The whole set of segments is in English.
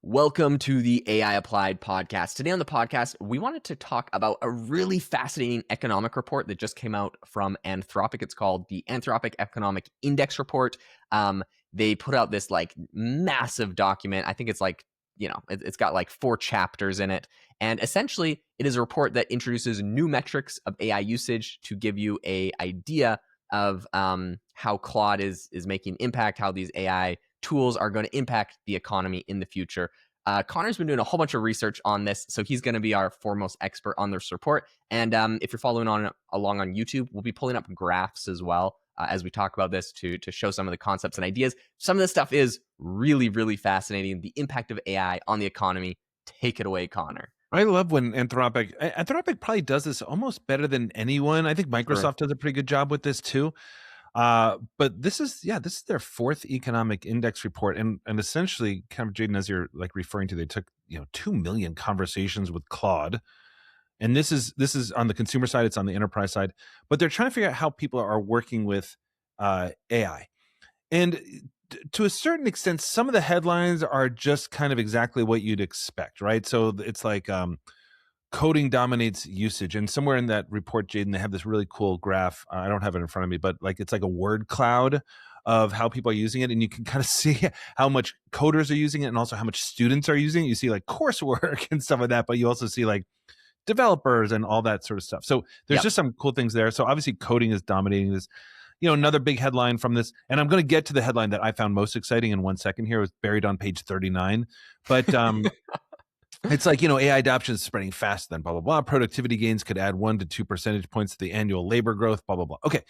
Welcome to the AI Applied podcast. Today on the podcast, we wanted to talk about a really fascinating economic report that just came out from Anthropic. It's called the Anthropic Economic Index Report. They put out this like massive document. I think it's like, it's got like 4 chapters in it. And essentially, it is a report that introduces new metrics of AI usage to give you an idea of how Claude is making impact, how these AI tools are going to impact the economy in the future. Connor's been doing a whole bunch of research on this, so he's going to be our foremost expert on this report. And if you're following along on YouTube, we'll be pulling up graphs as well as we talk about this to show some of the concepts and ideas. Some of this stuff is really, really fascinating. The impact of AI on the economy. Take it away, Connor. I love when Anthropic probably does this almost better than anyone. I think Microsoft does a pretty good job with this too. But this is their 4th economic index report, and essentially, kind of, Jaeden, as you're like referring to, they took 2 million conversations with Claude, and this is on the consumer side, it's on the enterprise side, but they're trying to figure out how people are working with AI, and to a certain extent, some of the headlines are just kind of exactly what you'd expect, right? So it's like coding dominates usage, and somewhere in that report, Jaeden, they have this really cool graph. I don't have it in front of me, but like it's like a word cloud of how people are using it, and you can kind of see how much coders are using it and also how much students are using it. You see like coursework and stuff like that, but you also see like developers and all that sort of stuff. So there's just some cool things there. So obviously coding is dominating this. Another big headline from this, and I'm going to get to the headline that I found most exciting in 1 second here. It was buried on page 39, but it's like, AI adoption is spreading faster than blah, blah, blah. Productivity gains could add 1 to 2 percentage points to the annual labor growth, blah, blah, blah. Okay,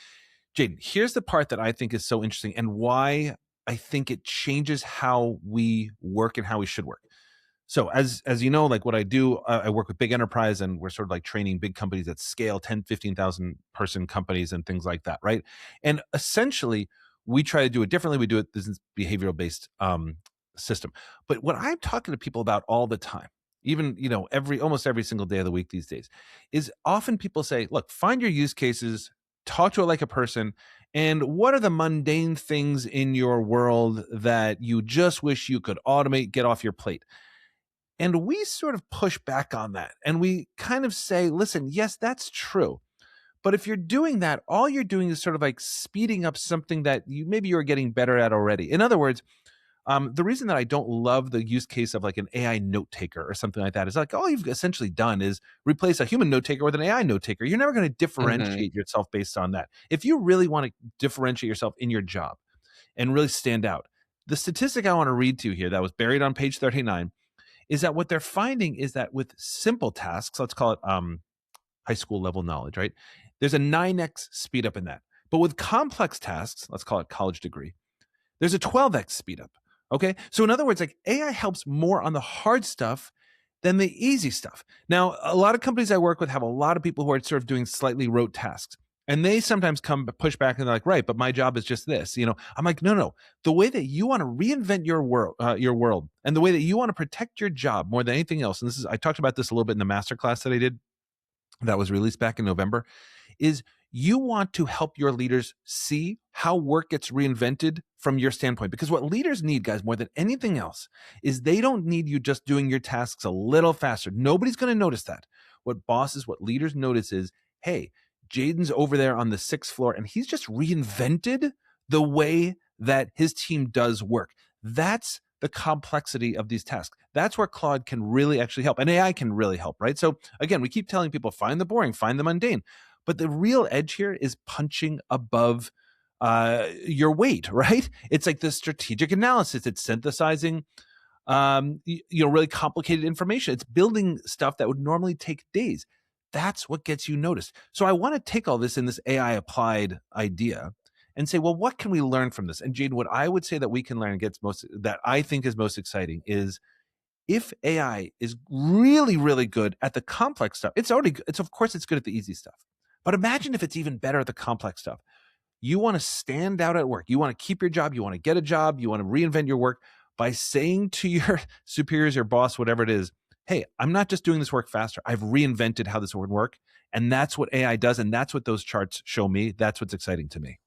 Jaeden, here's the part that I think is so interesting and why I think it changes how we work and how we should work. So as you know, like what I do, I work with big enterprise, and we're sort of like training big companies at scale, 10, 15,000 person companies and things like that, right? And essentially, we try to do it differently. We do it business behavioral based system. But what I'm talking to people about all the time, even almost every single day of the week these days, is often people say, look, find your use cases, talk to it like a person, and what are the mundane things in your world that you just wish you could automate, get off your plate? And we sort of push back on that, and we kind of say, listen, yes, that's true, but if you're doing that, all you're doing is sort of like speeding up something that maybe you're getting better at already. In other words, the reason that I don't love the use case of like an AI note taker or something like that is like all you've essentially done is replace a human note taker with an AI note taker. You're never going to differentiate yourself based on that. If you really want to differentiate yourself in your job and really stand out, the statistic I want to read to you here that was buried on page 39 is that what they're finding is that with simple tasks, let's call it high school level knowledge, right? There's a 9x speed up in that. But with complex tasks, let's call it college degree, there's a 12x speed up. Okay. So in other words, like AI helps more on the hard stuff than the easy stuff. Now, a lot of companies I work with have a lot of people who are sort of doing slightly rote tasks. And they sometimes push back and they're like, right, but my job is just this. I'm like, no. The way that you want to reinvent your world, and the way that you want to protect your job more than anything else, and I talked about this a little bit in the masterclass that I did that was released back in November, is you want to help your leaders see how work gets reinvented from your standpoint. Because what leaders need, guys, more than anything else, is they don't need you just doing your tasks a little faster. Nobody's going to notice that. What leaders notice is, hey, Jaden's over there on the 6th floor, and he's just reinvented the way that his team does work. That's the complexity of these tasks. That's where Claude can really actually help, and AI can really help, right? So again, we keep telling people, find the boring, find the mundane. But the real edge here is punching above your weight, right? It's like the strategic analysis. It's synthesizing really complicated information. It's building stuff that would normally take days. That's what gets you noticed. So I want to take all this in this AI applied idea and say, well, what can we learn from this? And Jaeden, what I would say that we can learn that I think is most exciting is if AI is really, really good at the complex stuff, of course it's good at the easy stuff. But imagine if it's even better at the complex stuff. You want to stand out at work. You want to keep your job. You want to get a job. You want to reinvent your work by saying to your superiors, your boss, whatever it is, hey, I'm not just doing this work faster. I've reinvented how this would work. And that's what AI does. And that's what those charts show me. That's what's exciting to me.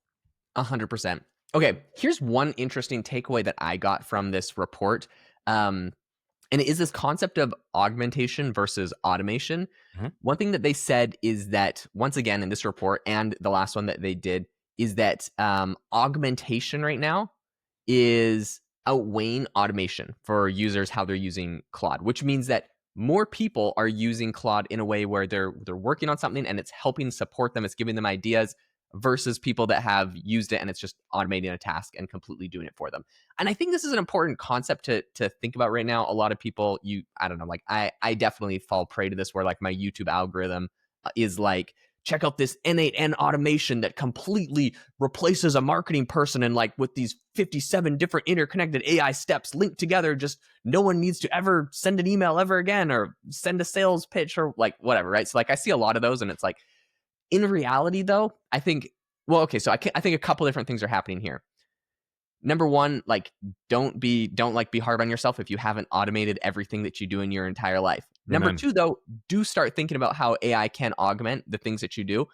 100%. Okay, here's one interesting takeaway that I got from this report. And it is this concept of augmentation versus automation. Mhm. One thing that they said is that, once again, in this report and the last one that they did, is that augmentation right now is outweighing automation for users, how they're using Claude, which means that more people are using Claude in a way where they're working on something and it's helping support them, it's giving them ideas, versus people that have used it and it's just automating a task and completely doing it for them. And I think this is an important concept to think about right now. A lot of people, I don't know, like I definitely fall prey to this, where like my YouTube algorithm is like, check out this N8N automation that completely replaces a marketing person, and like with these 57 different interconnected AI steps linked together, just no one needs to ever send an email ever again or send a sales pitch or like whatever, right? So like I see a lot of those, and it's like, in reality though, I think, well, okay, so I think a couple different things are happening here. Number one, like, don't like be hard on yourself if you haven't automated everything that you do in your entire life. Number Amen. two, though, do start thinking about how AI can augment the things that you do.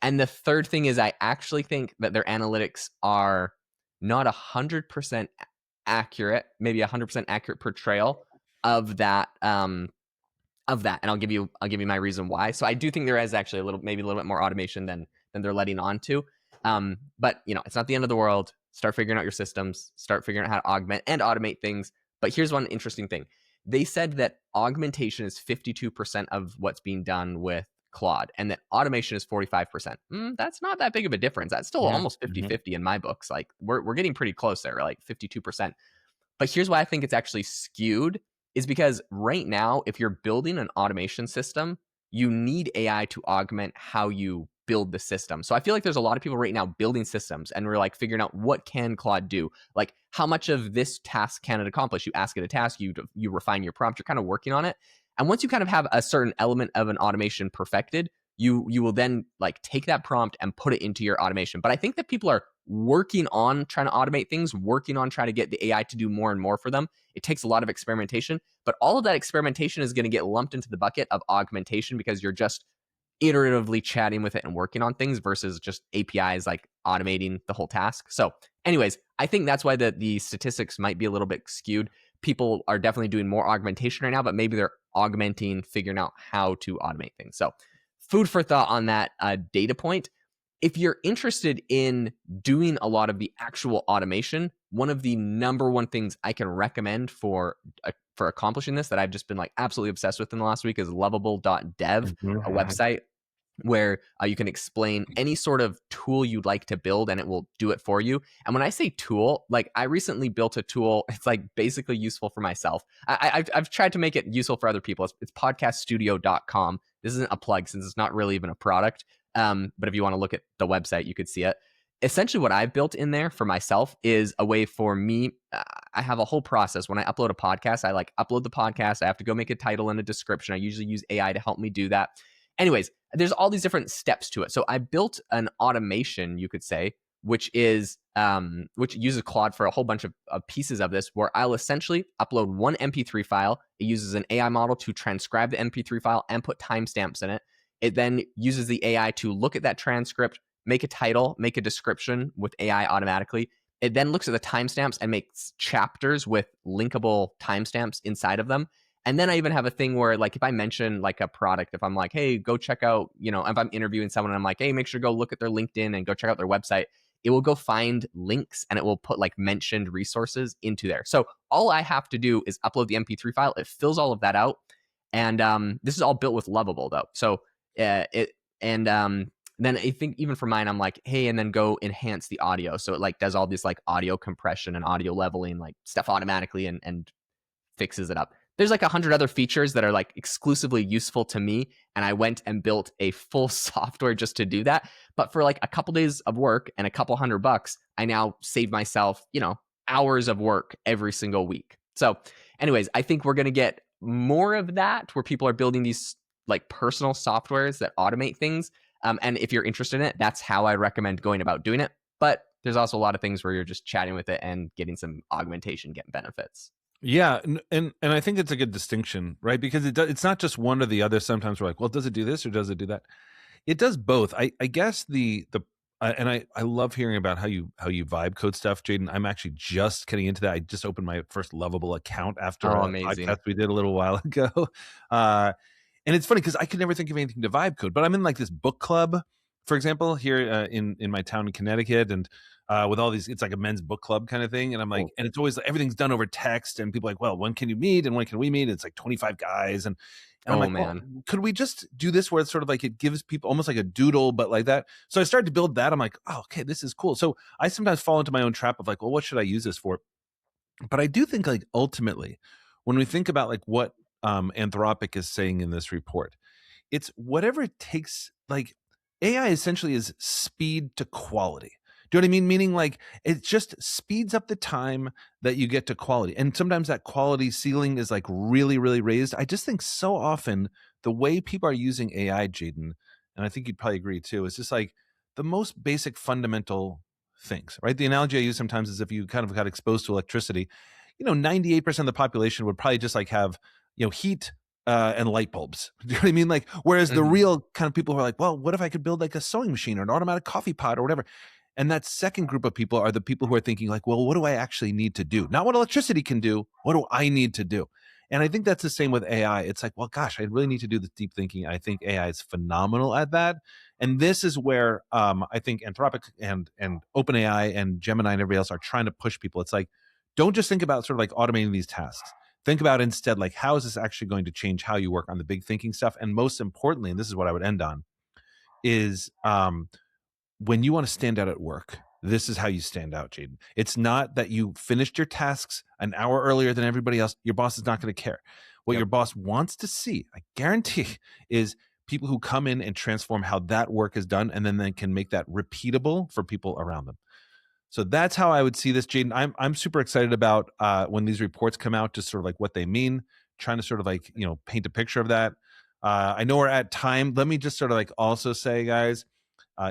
And the third thing is, I actually think that their analytics are not 100% accurate, maybe 100% accurate portrayal of that. And I'll give you my reason why. So I do think there is actually maybe a little bit more automation than they're letting on to. But it's not the end of the world. Start figuring out your systems, start figuring out how to augment and automate things. But here's one interesting thing. They said that augmentation is 52% of what's being done with Claude, and that automation is 45%. That's not that big of a difference. That's still Yeah. almost 50 Mhm. 50 in my books. Like we're getting pretty close there, like 52%. But here's why I think it's actually skewed, is because right now, if you're building an automation system, you need AI to augment how you build the system. So I feel like there's a lot of people right now building systems, and we're like figuring out, what can Claude do? Like, how much of this task can it accomplish? You ask it a task, you refine your prompt, you're kind of working on it. And once you kind of have a certain element of an automation perfected, you will then like take that prompt and put it into your automation. But I think that people are working on trying to automate things, working on trying to get the AI to do more and more for them. It takes a lot of experimentation, but all of that experimentation is going to get lumped into the bucket of augmentation, because you're just iteratively chatting with it and working on things versus just APIs like automating the whole task. So, anyways, I think that's why the statistics might be a little bit skewed. People are definitely doing more augmentation right now, but maybe they're augmenting, figuring out how to automate things. So, food for thought on that data point. If you're interested in doing a lot of the actual automation, one of the number one things I can recommend for accomplishing this, that I've just been like absolutely obsessed with in the last week, is lovable.dev, a Mhm. website where you can explain any sort of tool you'd like to build and it will do it for you. And when I say tool, like I recently built a tool, it's like basically useful for myself. I've tried to make it useful for other people. It's podcaststudio.com. This isn't a plug since it's not really even a product. But if you want to look at the website, you could see it. Essentially, what I've built in there for myself is a way for me. I have a whole process. When I upload a podcast, I like upload the podcast. I have to go make a title and a description. I usually use AI to help me do that. Anyways, there's all these different steps to it. So I built an automation, you could say, which uses Claude for a whole bunch of pieces of this, where I'll essentially upload one MP3 file. It uses an AI model to transcribe the MP3 file and put timestamps in it. It then uses the AI to look at that transcript, make a title, make a description with AI automatically. It then looks at the timestamps and makes chapters with linkable timestamps inside of them. And then I even have a thing where, like, if I mention like a product, if I'm like, hey, go check out, if I'm interviewing someone and I'm like, hey, make sure to go look at their LinkedIn and go check out their website, it will go find links and it will put like mentioned resources into there. So all I have to do is upload the MP3 file. It fills all of that out. And this is all built with Lovable though. So it and then I think even for mine, I'm like, hey, and then go enhance the audio. So it like does all this like audio compression and audio leveling, like stuff automatically, and fixes it up. There's like 100 other features that are like exclusively useful to me, and I went and built a full software just to do that. But for like a couple days of work and a couple $100, I now save myself, hours of work every single week. So, anyways, I think we're gonna get more of that, where people are building these like personal softwares that automate things. And if you're interested in it, that's how I recommend going about doing it. But there's also a lot of things where you're just chatting with it and getting some augmentation, getting benefits. Yeah, and I think it's a good distinction, right? Because it's not just one or the other. Sometimes we're like, well, does it do this or does it do that? It does both. I guess the And I love hearing about how you vibe code stuff, Jaden. I'm actually just getting into that. I just opened my first Lovable account after Oh, a podcast amazing. we did a little while ago. Uh, and it's funny because I could never think of anything to vibe code, but I'm in like this book club, for example, here in my town in Connecticut, and with all these, it's like a men's book club kind of thing. And I'm like, Oh, and it's always everything's done over text, and people are like, well, when can you meet and when can we meet? It's like 25 guys, and I'm oh like, well, man. could we just do this where it's sort of like it gives people almost like a doodle, but like that? So I started to build that. I'm like, oh, okay, this is cool. So I sometimes fall into my own trap of like, well, what should I use this for? But I do think like ultimately, when we think about like what Anthropic is saying in this report, it's whatever it takes. Like AI essentially is speed to quality. Do you know what I mean? Meaning like it just speeds up the time that you get to quality. And sometimes that quality ceiling is like really, really raised. I just think so often the way people are using AI, Jaden, and I think you'd probably agree too, is just like the most basic fundamental things, right? The analogy I use sometimes is if you kind of got exposed to electricity, 98% of the population would probably just like have, heat and light bulbs. Do you know what I mean? Like, whereas the Mhm. real kind of people who are like, well, what if I could build like a sewing machine or an automatic coffee pot or whatever? And that second group of people are the people who are thinking like, well, what do I actually need to do? Not what electricity can do. What do I need to do? And I think that's the same with AI. It's like, well, gosh, I really need to do this deep thinking. I think AI is phenomenal at that. And this is where I think Anthropic and OpenAI and Gemini and everybody else are trying to push people. It's like, don't just think about sort of like automating these tasks. Think about instead, like, how is this actually going to change how you work on the big thinking stuff? And most importantly, and this is what I would end on, is when you want to stand out at work, this is how you stand out, Jaden. It's not that you finished your tasks an hour earlier than everybody else. Your boss is not going to care. What your Yep. boss wants to see, I guarantee, is people who come in and transform how that work is done, and then they can make that repeatable for people around them. So that's how I would see this, Jaden. I'm super excited about when these reports come out, just sort of like what they mean, trying to sort of like paint a picture of that. I know we're at time. Let me just sort of like also say, guys,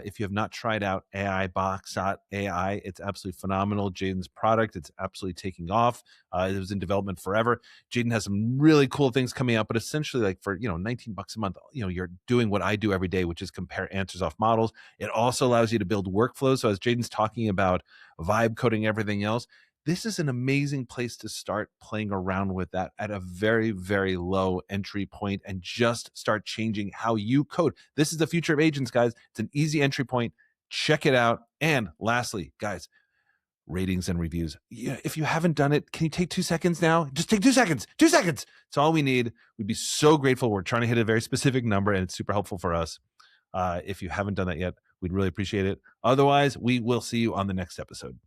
if you have not tried out AIbox.ai, it's absolutely phenomenal. Jaden's product, it's absolutely taking off. It was in development forever. Jaden has some really cool things coming out, but essentially, like for $19 a month, you're doing what I do every day, which is compare answers off models. It also allows you to build workflows. So as Jaden's talking about vibe coding, everything else, this is an amazing place to start playing around with that at a very, very low entry point and just start changing how you code. This is the future of agents, guys. It's an easy entry point. Check it out. And lastly, guys, ratings and reviews. Yeah, if you haven't done it, can you take 2 seconds now? Just take 2 seconds. 2 seconds. It's all we need. We'd be so grateful. We're trying to hit a very specific number, and it's super helpful for us. If you haven't done that yet, we'd really appreciate it. Otherwise, we will see you on the next episode.